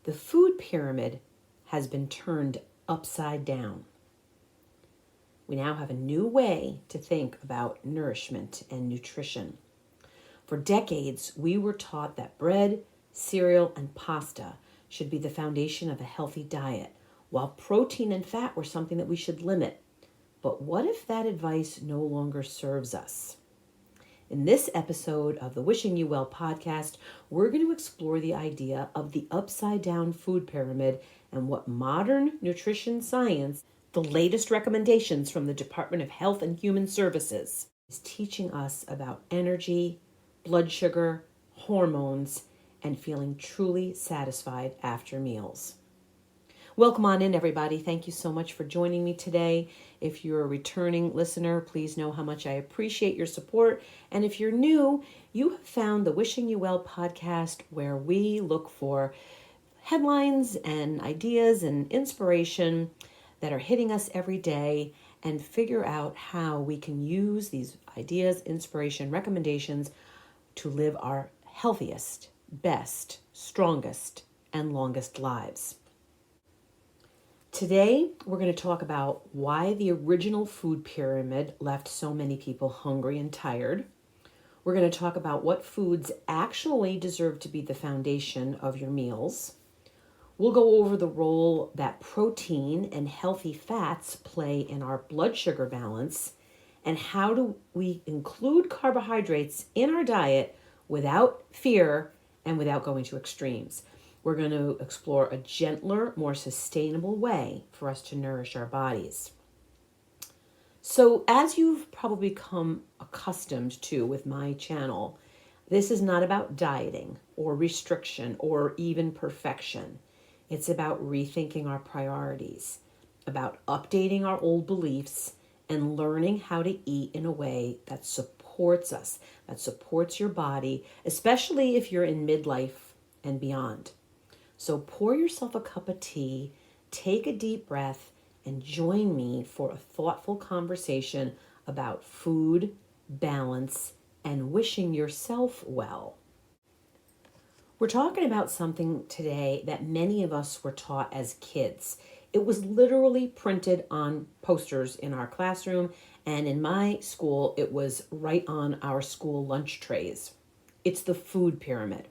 The food pyramid has been turned upside down. We now have a new way to think about nourishment and nutrition. For decades, we were taught that bread, cereal, and pasta should be the foundation of a healthy diet, while protein and fat were something that we should limit. But what if that advice no longer serves us? In this episode of the Wishing You Well podcast, we're going to explore the idea of the upside down food pyramid and what modern nutrition science, the latest recommendations from the Department of Health and Human Services, is teaching us about energy, blood sugar, hormones, and feeling truly satisfied after meals. Welcome on in, everybody. Thank you so much for joining me today. If you're a returning listener, please know how much I appreciate your support. And if you're new, you have found the Wishing You Well podcast, where we look for headlines and ideas and inspiration that are hitting us every day and figure out how we can use these ideas, inspiration, recommendations to live our healthiest, best, strongest, and longest lives. Today, we're going to talk about why the original food pyramid left so many people hungry and tired. We're going to talk about what foods actually deserve to be the foundation of your meals. We'll go over the role that protein and healthy fats play in our blood sugar balance, and how do we include carbohydrates in our diet without fear and without going to extremes. We're going to explore a gentler, more sustainable way for us to nourish our bodies. So, as you've probably become accustomed to with my channel, this is not about dieting or restriction or even perfection. It's about rethinking our priorities, about updating our old beliefs, and learning how to eat in a way that supports us, that supports your body, especially if you're in midlife and beyond. So pour yourself a cup of tea, take a deep breath, and join me for a thoughtful conversation about food, balance, and wishing yourself well. We're talking about something today that many of us were taught as kids. It was literally printed on posters in our classroom, and in my school, it was right on our school lunch trays. It's the food pyramid.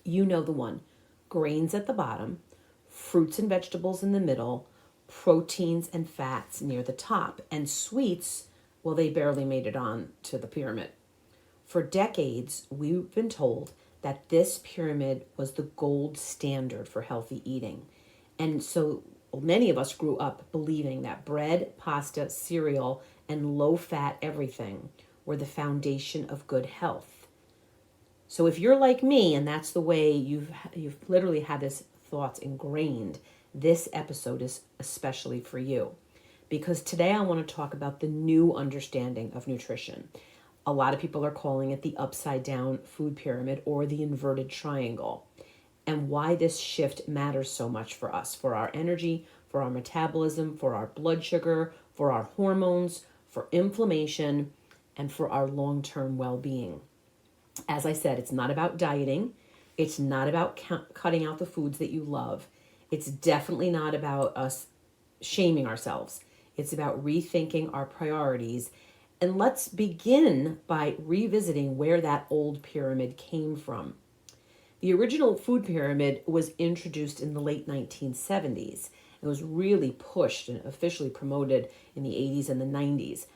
You know the one. Grains at the bottom, fruits and vegetables in the middle, proteins and fats near the top, and sweets, well, they barely made it on to the pyramid. For decades, we've been told that this pyramid was the gold standard for healthy eating. And so many of us grew up believing that bread, pasta, cereal, and low-fat everything were the foundation of good health. So if you're like me and that's the way you've literally had this thoughts ingrained, this episode is especially for you. Because today I want to talk about the new understanding of nutrition. A lot of people are calling it the upside down food pyramid or the inverted triangle, and why this shift matters so much for us, for our energy, for our metabolism, for our blood sugar, for our hormones, for inflammation, and for our long-term well-being. As I said, it's not about dieting. It's not about cutting out the foods that you love. It's definitely not about us shaming ourselves. It's about rethinking our priorities. And let's begin by revisiting where that old pyramid came from. The original food pyramid was introduced in the late 1970s. It was really pushed and officially promoted in the 80s and the 90s.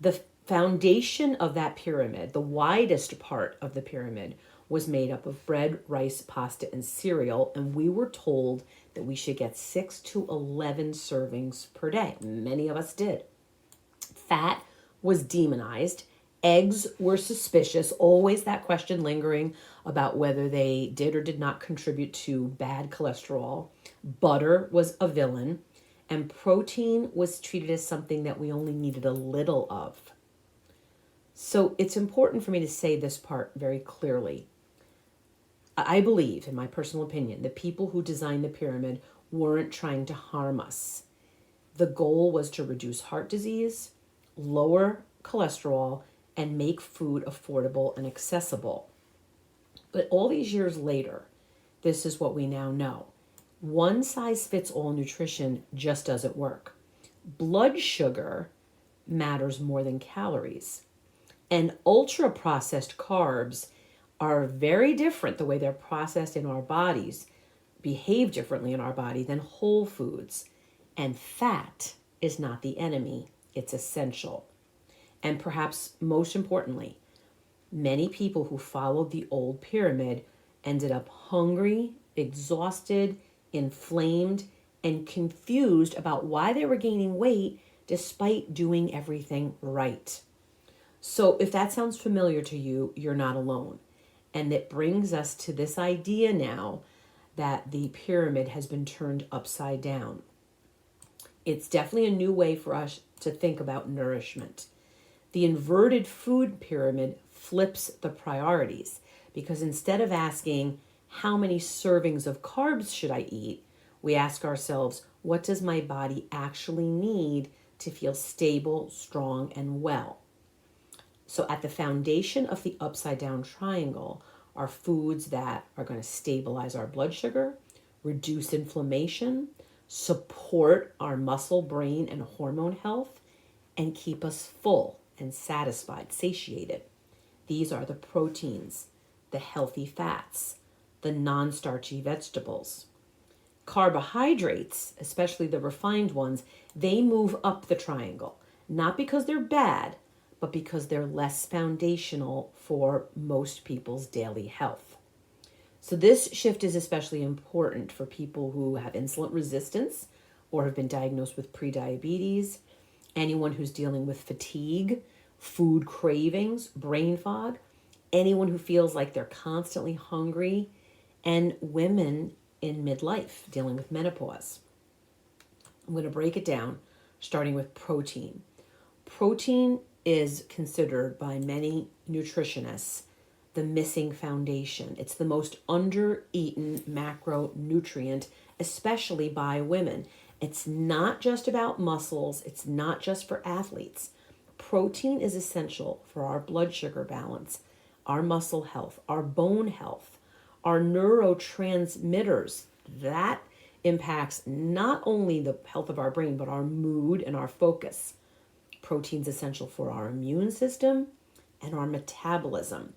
The foundation of that pyramid, the widest part of the pyramid, was made up of bread, rice, pasta, and cereal, and we were told that we should get 6 to 11 servings per day. Many of us did. Fat was demonized. Eggs were suspicious, always that question lingering about whether they did or did not contribute to bad cholesterol. Butter was a villain, and protein was treated as something that we only needed a little of. So it's important for me to say this part very clearly. I believe, in my personal opinion, the people who designed the pyramid weren't trying to harm us. The goal was to reduce heart disease, lower cholesterol, and make food affordable and accessible. But all these years later, this is what we now know. One size fits all nutrition just doesn't work. Blood sugar matters more than calories. And ultra processed carbs are very different. The way they're processed in our bodies behave differently in our body than whole foods. And fat is not the enemy, it's essential. And perhaps most importantly, many people who followed the old pyramid ended up hungry, exhausted, inflamed, and confused about why they were gaining weight despite doing everything right. So, if that sounds familiar to you, you're not alone. And it brings us to this idea now that the pyramid has been turned upside down. It's definitely a new way for us to think about nourishment. The inverted food pyramid flips the priorities because instead of asking, how many servings of carbs should I eat? We ask ourselves, what does my body actually need to feel stable, strong, and well? So at the foundation of the upside down triangle are foods that are going to stabilize our blood sugar, reduce inflammation, support our muscle, brain, and hormone health, and keep us full and satisfied, satiated. These are the proteins, the healthy fats, the non-starchy vegetables. Carbohydrates, especially the refined ones, they move up the triangle, not because they're bad, but because they're less foundational for most people's daily health. So this shift is especially important for people who have insulin resistance or have been diagnosed with prediabetes, anyone who's dealing with fatigue, food cravings, brain fog, anyone who feels like they're constantly hungry, and women in midlife dealing with menopause. I'm going to break it down, starting with protein. Protein is considered by many nutritionists the missing foundation. It's the most under-eaten macronutrient, especially by women. It's not just about muscles. It's not just for athletes. Protein is essential for our blood sugar balance, our muscle health, our bone health, our neurotransmitters. That impacts not only the health of our brain, but our mood and our focus. Protein's essential for our immune system and our metabolism.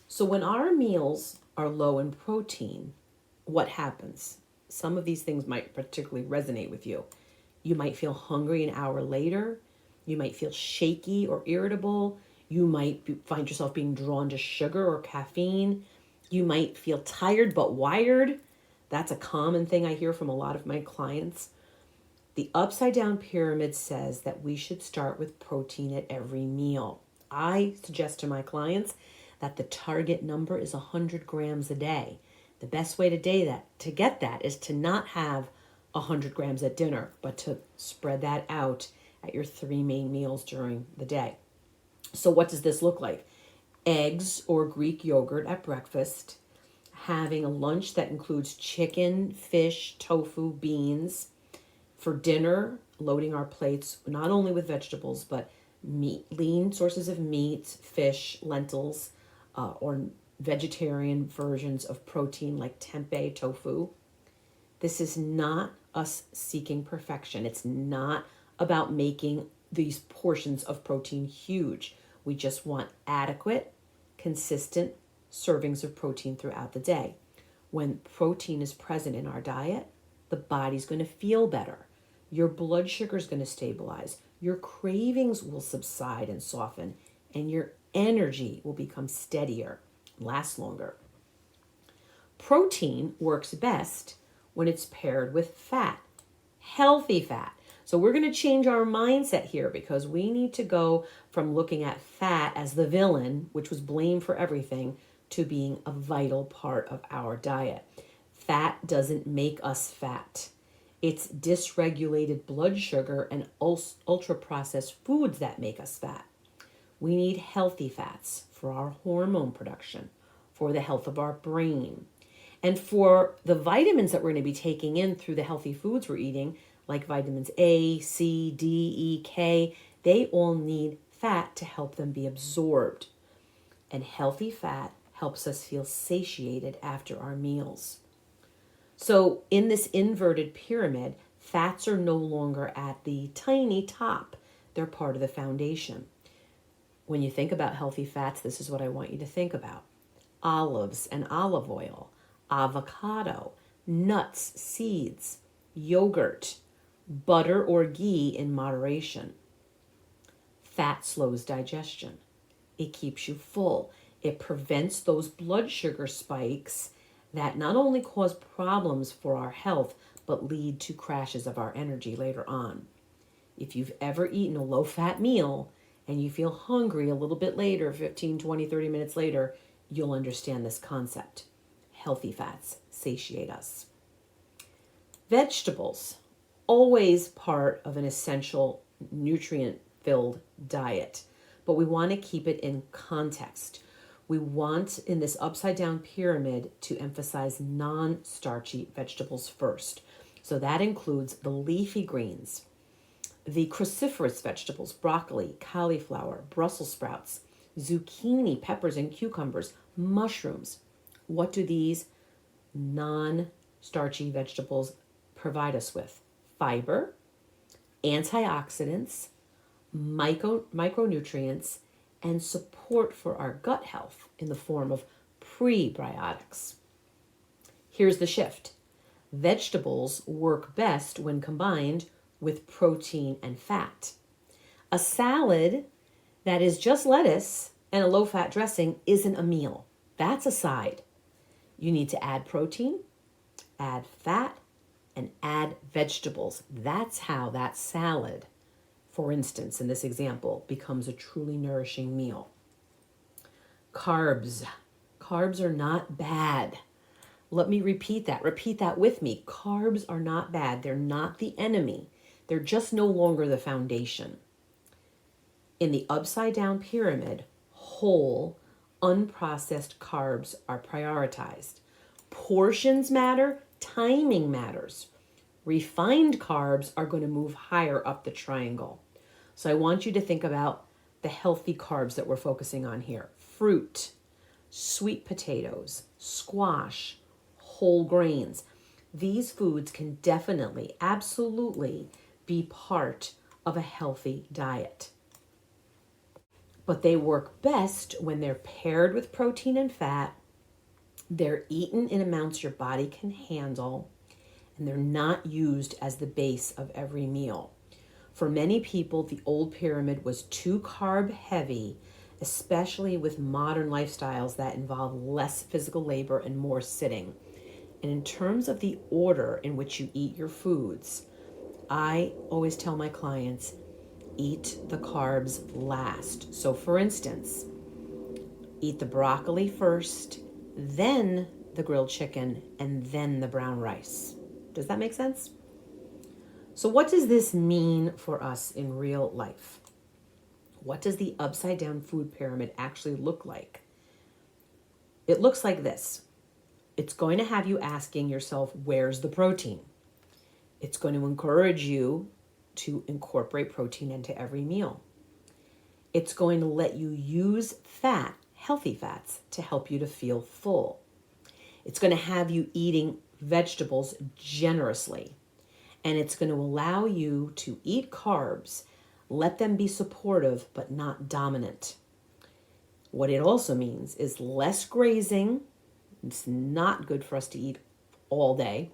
So when our meals are low in protein, what happens? Some of these things might particularly resonate with you. You might feel hungry an hour later. You might feel shaky or irritable. You might find yourself being drawn to sugar or caffeine. You might feel tired but wired. That's a common thing I hear from a lot of my clients. The upside down pyramid says that we should start with protein at every meal. I suggest to my clients that the target number is 100 grams a day. The best way to get that is to not have 100 grams at dinner, but to spread that out at your 3 main meals during the day. So what does this look like? Eggs or Greek yogurt at breakfast, having a lunch that includes chicken, fish, tofu, beans. For dinner, loading our plates not only with vegetables, but meat, lean sources of meat, fish, lentils, or vegetarian versions of protein like tempeh, tofu. This is not us seeking perfection. It's not about making these portions of protein huge. We just want adequate, consistent servings of protein throughout the day. When protein is present in our diet, the body's going to feel better. Your blood sugar is going to stabilize. Your cravings will subside and soften, and your energy will become steadier, last longer. Protein works best when it's paired with fat, healthy fat. So we're going to change our mindset here because we need to go from looking at fat as the villain, which was blamed for everything, to being a vital part of our diet. Fat doesn't make us fat. It's dysregulated blood sugar and ultra-processed foods that make us fat. We need healthy fats for our hormone production, for the health of our brain, and for the vitamins that we're going to be taking in through the healthy foods we're eating, like vitamins A, C, D, E, K. They all need fat to help them be absorbed. And healthy fat helps us feel satiated after our meals. So in this inverted pyramid, fats are no longer at the tiny top. They're part of the foundation. When you think about healthy fats, this is what I want you to think about. Olives and olive oil, avocado, nuts, seeds, yogurt, butter or ghee in moderation. Fat slows digestion. It keeps you full. It prevents those blood sugar spikes that not only cause problems for our health, but lead to crashes of our energy later on. If you've ever eaten a low-fat meal and you feel hungry a little bit later, 15, 20, 30 minutes later, you'll understand this concept. Healthy fats satiate us. Vegetables, always part of an essential nutrient-filled diet, but we want to keep it in context. We want, in this upside-down pyramid, to emphasize non-starchy vegetables first. So that includes the leafy greens, the cruciferous vegetables, broccoli, cauliflower, Brussels sprouts, zucchini, peppers, and cucumbers, mushrooms. What do these non-starchy vegetables provide us with? Fiber, antioxidants, micronutrients, and support for our gut health in the form of prebiotics. Here's the shift. Vegetables work best when combined with protein and fat. A salad that is just lettuce and a low-fat dressing isn't a meal. That's a side. You need to add protein, add fat, and add vegetables. That's how that salad, for instance, in this example, becomes a truly nourishing meal. Carbs. Carbs are not bad. Let me repeat that. Repeat that with me. Carbs are not bad. They're not the enemy. They're just no longer the foundation. In the upside down pyramid, whole, unprocessed carbs are prioritized. Portions matter, timing matters. Refined carbs are going to move higher up the triangle. So I want you to think about the healthy carbs that we're focusing on here. Fruit, sweet potatoes, squash, whole grains. These foods can definitely, absolutely be part of a healthy diet. But they work best when they're paired with protein and fat, they're eaten in amounts your body can handle, and they're not used as the base of every meal. For many people, the old pyramid was too carb heavy, especially with modern lifestyles that involve less physical labor and more sitting. And in terms of the order in which you eat your foods, I always tell my clients, eat the carbs last. So for instance, eat the broccoli first, then the grilled chicken, and then the brown rice. Does that make sense? So what does this mean for us in real life? What does the upside down food pyramid actually look like? It looks like this. It's going to have you asking yourself, where's the protein? It's going to encourage you to incorporate protein into every meal. It's going to let you use fat, healthy fats, to help you to feel full. It's going to have you eating vegetables generously. And it's going to allow you to eat carbs, let them be supportive but not dominant. What it also means is less grazing. It's not good for us to eat all day.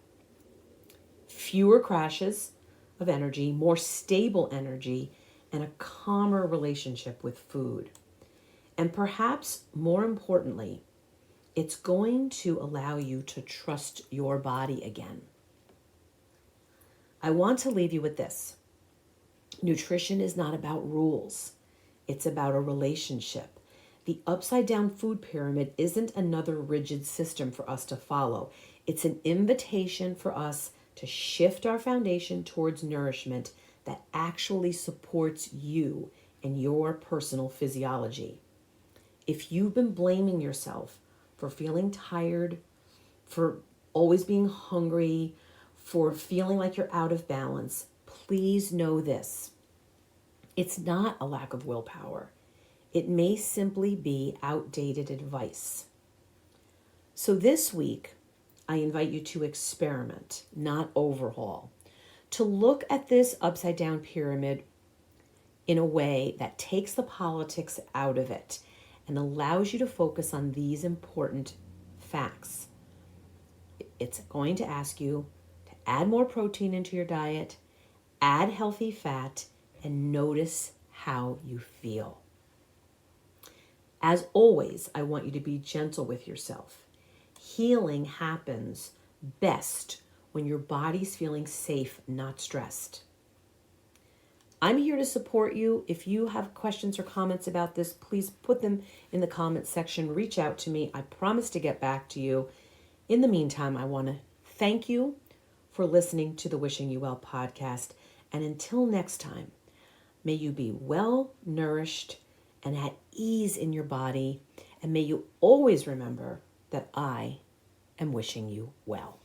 Fewer crashes of energy, more stable energy, and a calmer relationship with food. And perhaps more importantly, it's going to allow you to trust your body again. I want to leave you with this. Nutrition is not about rules. It's about a relationship. The upside down food pyramid isn't another rigid system for us to follow. It's an invitation for us to shift our foundation towards nourishment that actually supports you and your personal physiology. If you've been blaming yourself for feeling tired, for always being hungry, for feeling like you're out of balance, please know this. It's not a lack of willpower. It may simply be outdated advice. So this week, I invite you to experiment, not overhaul, to look at this upside down pyramid in a way that takes the politics out of it and allows you to focus on these important facts. It's going to ask you to add more protein into your diet, add healthy fat, and notice how you feel. As always, I want you to be gentle with yourself. Healing happens best when your body's feeling safe, not stressed. I'm here to support you. If you have questions or comments about this, please put them in the comments section. Reach out to me. I promise to get back to you. In the meantime, I want to thank you for listening to the Wishing You Well podcast. And until next time, may you be well nourished and at ease in your body. And may you always remember that I am wishing you well.